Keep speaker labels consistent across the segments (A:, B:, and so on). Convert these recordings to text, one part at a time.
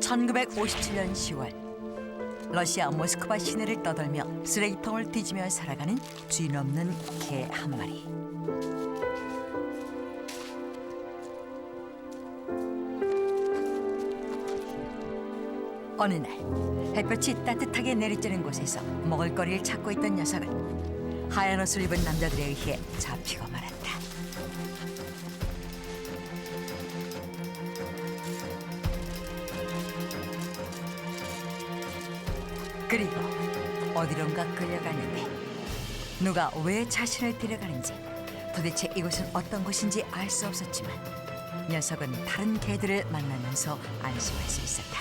A: 1957년 10월 러시아 모스크바 시내를 떠돌며 쓰레기통을 뒤지며 살아가는 주인 없는 개 한 마리. 어느 날 햇볕이 따뜻하게 내리쬐는 곳에서 먹을거리를 찾고 있던 녀석은 하얀 옷을 입은 남자들에 의해 잡히고 말았다. 그리고 어디론가 끌려갔는데 누가 왜 자신을 데려가는지, 도대체 이곳은 어떤 곳인지 알 수 없었지만 녀석은 다른 개들을 만나면서 안심할 수 있었다.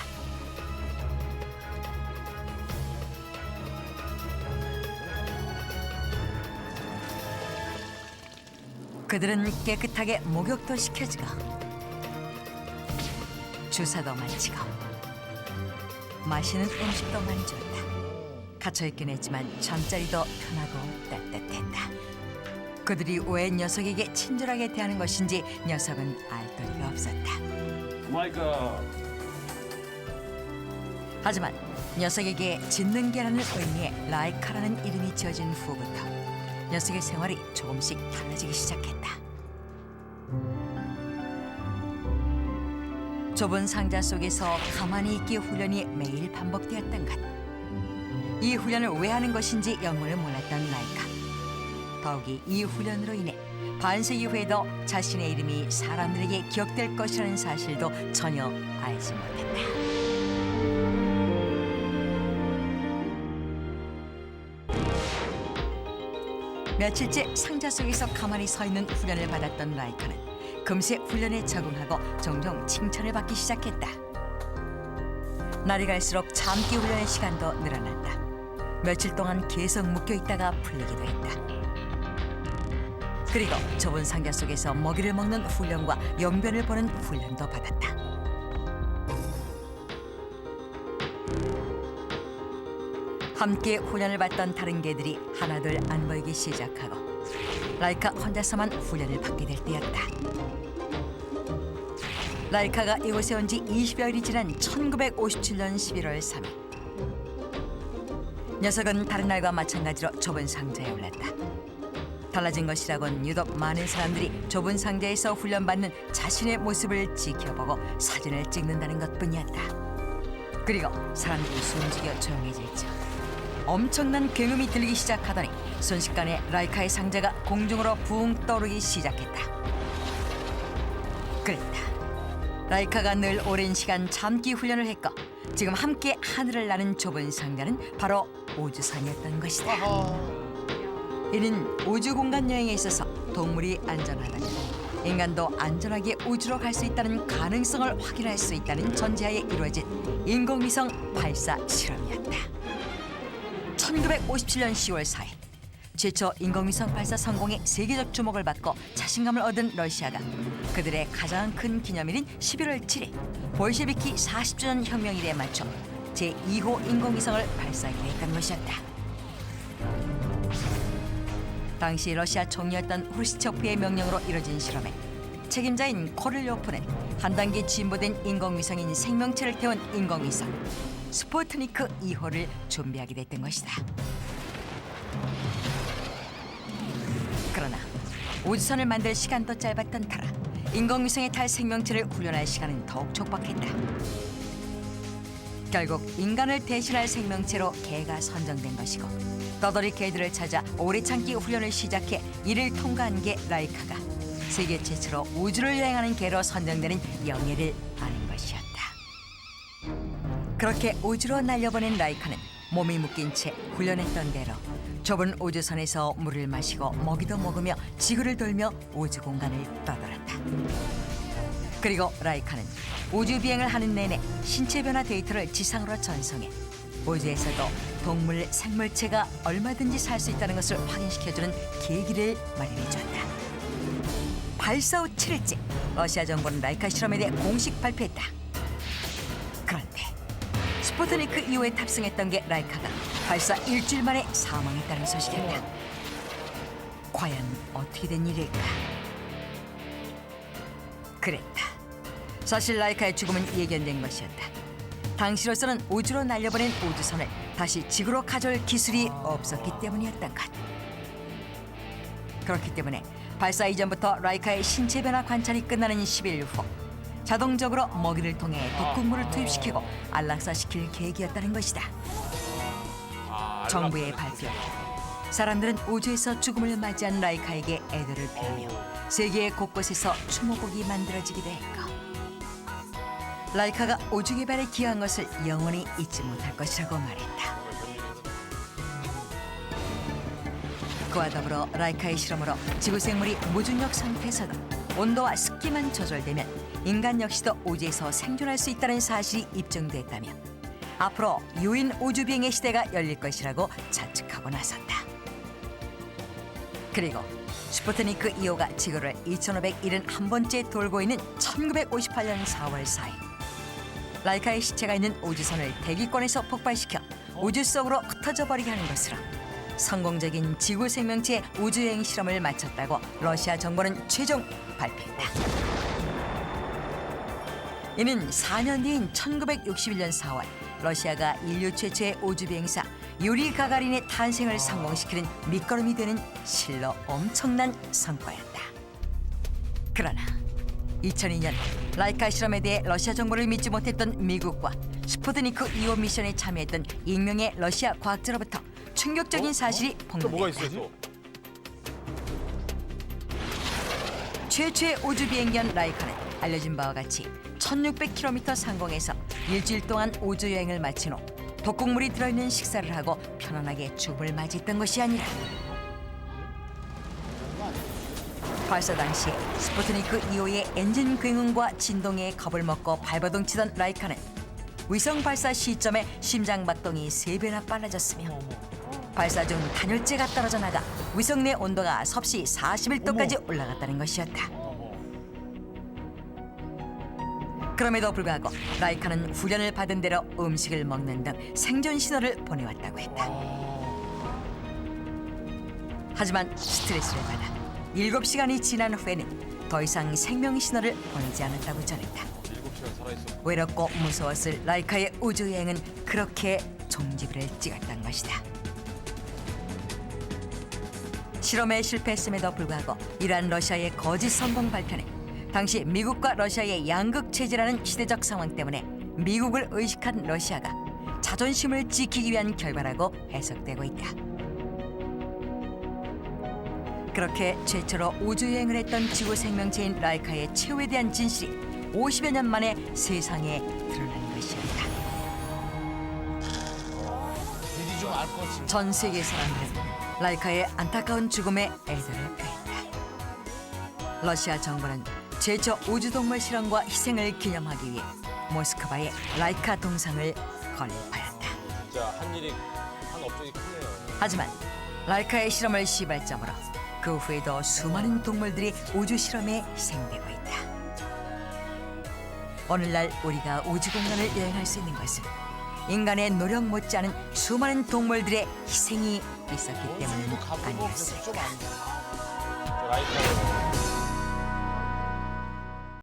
A: 그들은 깨끗하게 목욕도 시켜주고 주사도 맞히고 맛있는 음식도 많이 줬다. 갇혀있긴 했지만 잠자리도 편하고 따뜻했다. 그들이 왜 녀석에게 친절하게 대하는 것인지 녀석은 알 도리가 없었다.
B: 마이카.
A: 하지만 녀석에게 짖는 개라는 의미의 라이카라는 이름이 지어진 후부터 녀석의 생활이 조금씩 달라지기 시작했다. 좁은 상자 속에서 가만히 있기 훈련이 매일 반복되었던 것. 이 훈련을 왜 하는 것인지 영문을 몰랐던 라이카. 더욱이 이 훈련으로 인해 반세기 후에도 자신의 이름이 사람들에게 기억될 것이라는 사실도 전혀 알지 못했다. 며칠째 상자 속에서 가만히 서 있는 훈련을 받았던 라이카는 금세 훈련에 적응하고 종종 칭찬을 받기 시작했다. 날이 갈수록 참기 훈련의 시간도 늘어났다. 며칠 동안 계속 묶여있다가 풀리기도 했다. 그리고 좁은 상자 속에서 먹이를 먹는 훈련과 용변을 보는 훈련도 받았다. 함께 훈련을 받던 다른 개들이 하나둘 안 보이기 시작하고 라이카 혼자서만 훈련을 받게 될 때였다. 라이카가 이곳에 온 지 20여일이 지난 1957년 11월 3일. 녀석은 다른 날과 마찬가지로 좁은 상자에 올랐다. 달라진 것이라곤 유독 많은 사람들이 좁은 상자에서 훈련받는 자신의 모습을 지켜보고 사진을 찍는다는 것뿐이었다. 그리고 사람들이 숨죽여 조용해질 적 엄청난 굉음이 들리기 시작하더니 순식간에 라이카의 상자가 공중으로 붕 떠오르기 시작했다. 그랬다. 라이카가 늘 오랜 시간 잠기 훈련을 했고 지금 함께 하늘을 나는 좁은 상자는 바로 우주선이었던 것이다. 이는 우주 공간 여행에 있어서 동물이 안전하다면 인간도 안전하게 우주로 갈 수 있다는 가능성을 확인할 수 있다는 전제하에 이루어진 인공위성 발사 실험이었다. 1957년 10월 4일 최초 인공위성 발사 성공에 세계적 주목을 받고 자신감을 얻은 러시아가 그들의 가장 큰 기념일인 11월 7일 볼셰비키 40주년 혁명일에 맞춰 제2호 인공위성을 발사하기로 했던 것이었다. 당시 러시아 총리였던 후르시초프의 명령으로 이뤄진 실험에 책임자인 코를요프는 한 단계 진보된 인공위성인 생명체를 태운 인공위성 스푸트니크 2호를 준비하게 됐던 것이다. 그러나 우주선을 만들 시간도 짧았던 터라 인공위성에 탈 생명체를 훈련할 시간은 더욱 촉박했다. 결국 인간을 대신할 생명체로 개가 선정된 것이고 떠돌이 개들을 찾아 오래 참기 훈련을 시작해 이를 통과한 게 라이카가 세계 최초로 우주를 여행하는 개로 선정되는 영예를 아는 것이었다. 그렇게 우주로 날려보낸 라이카는 몸이 묶인 채 훈련했던 대로 좁은 우주선에서 물을 마시고 먹이도 먹으며 지구를 돌며 우주 공간을 떠돌았다. 그리고 라이카는 우주 비행을 하는 내내 신체 변화 데이터를 지상으로 전송해 우주에서도 동물, 생물체가 얼마든지 살 수 있다는 것을 확인시켜주는 계기를 마련해줬다. 발사 후 7일째 러시아 정부는 라이카 실험에 대해 공식 발표했다. 그런데 스푸트니크 2호에 탑승했던 게 라이카가 발사 일주일 만에 사망했다는 소식이었다. 과연 어떻게 된 일일까? 그랬다. 사실 라이카의 죽음은 예견된 것이었다. 당시로서는 우주로 날려보낸 우주선을 다시 지구로 가져올 기술이 없었기 때문이었던 것. 그렇기 때문에 발사 이전부터 라이카의 신체 변화 관찰이 끝나는 10일 후 자동적으로 먹이를 통해 독극물을 투입시키고 안락사시킬 계획이었다는 것이다. 정부의 발표. 사람들은 우주에서 죽음을 맞이한 라이카에게 애도를 표하며 세계 곳곳에서 추모곡이 만들어지기도 했고 라이카가 우주 개발에 기여한 것을 영원히 잊지 못할 것이라고 말했다. 그와 더불어 라이카의 실험으로 지구 생물이 무중력 상태에서도 온도와 습기만 조절되면 인간 역시도 우주에서 생존할 수 있다는 사실이 입증됐다며 앞으로 유인 우주 비행의 시대가 열릴 것이라고 자측하고 나섰다. 그리고 스푸트니크 2호가 지구를 2571번째 돌고 있는 1958년 4월 4일 라이카의 시체가 있는 우주선을 대기권에서 폭발시켜 우주 속으로 흩어져 버리게 하는 것으로 성공적인 지구 생명체 우주여행 실험을 마쳤다고 러시아 정부는 최종 발표했다. 이는 4년 뒤인 1961년 4월 러시아가 인류 최초의 우주 비행사 유리 가가린의 탄생을 성공시키는 밑거름이 되는 실로 엄청난 성과였다. 그러나 2002년 라이카 실험에 대해 러시아 정부를 믿지 못했던 미국과 스푸트니크 2호 미션에 참여했던 익명의 러시아 과학자로부터 충격적인 사실이 폭로됐다. 최초의 우주 비행기인 라이카는 알려진 바와 같이 1600km 상공에서 일주일 동안 우주 여행을 마친 후 독극물이 들어있는 식사를 하고 편안하게 죽음을 맞이했던 것이 아니라 발사 당시 스푸트니크 2호의 엔진 굉음과 진동에 겁을 먹고 발버둥치던 라이카는 위성 발사 시점에 심장 박동이 3배나 빨라졌으며 발사 중 단열재가 떨어져 나가 위성 내 온도가 섭씨 41도까지 올라갔다는 것이었다. 그럼에도 불구하고 라이카는 후련을 받은 대로 음식을 먹는 등 생존 신호를 보내왔다고 했다. 하지만 스트레스를 받아 7시간이 지난 후에는 더 이상 생명 신호를 보내지 않았다고 전했다.
C: 7시간 살아있어.
A: 외롭고 무서웠을 라이카의 우주여행은 그렇게 종지부를 찍었던 것이다. 실험에 실패했음에도 불구하고 이러한 러시아의 거짓 성공 발표는 당시 미국과 러시아의 양극 체제라는 시대적 상황 때문에 미국을 의식한 러시아가 자존심을 지키기 위한 결과라고 해석되고 있다. 그렇게 최초로 우주여행을 했던 지구 생명체인 라이카의 최후에 대한 진실이 50여 년 만에 세상에 드러난 것이었다. 전 세계 사람들은 라이카의 안타까운 죽음에 애도를 표했다. 러시아 정부는 최초 우주동물 실험과 희생을 기념하기 위해 모스크바에 라이카 동상을 건립하였다.
C: 진짜 한 업적이 크네요.
A: 하지만 라이카의 실험을 시발점으로 그 후에도 수많은 동물들이 우주 실험에 희생되고 있다. 오늘날 우리가 우주 공간을 여행할 수 있는 것은 인간의 노력 못지않은 수많은 동물들의 희생이 있었기 때문은 아니었을까.
C: 라이카